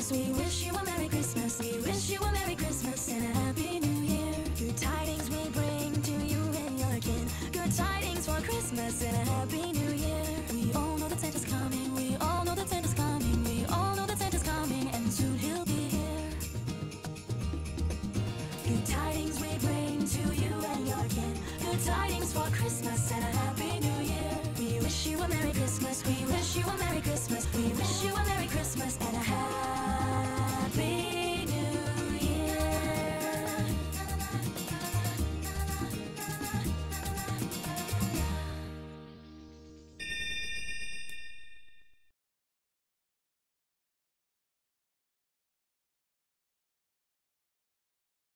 Christmas. We wish you a Merry Christmas. We wish you a Merry Christmas and a Happy New Year. Good tidings we bring to you and your kin. Good tidings for Christmas and a Happy New Year. We all know that Santa's coming. We all know that Santa's coming. We all know that Santa's coming, and soon he'll be here. Good tidings we bring to you and your kin. Good tidings for Christmas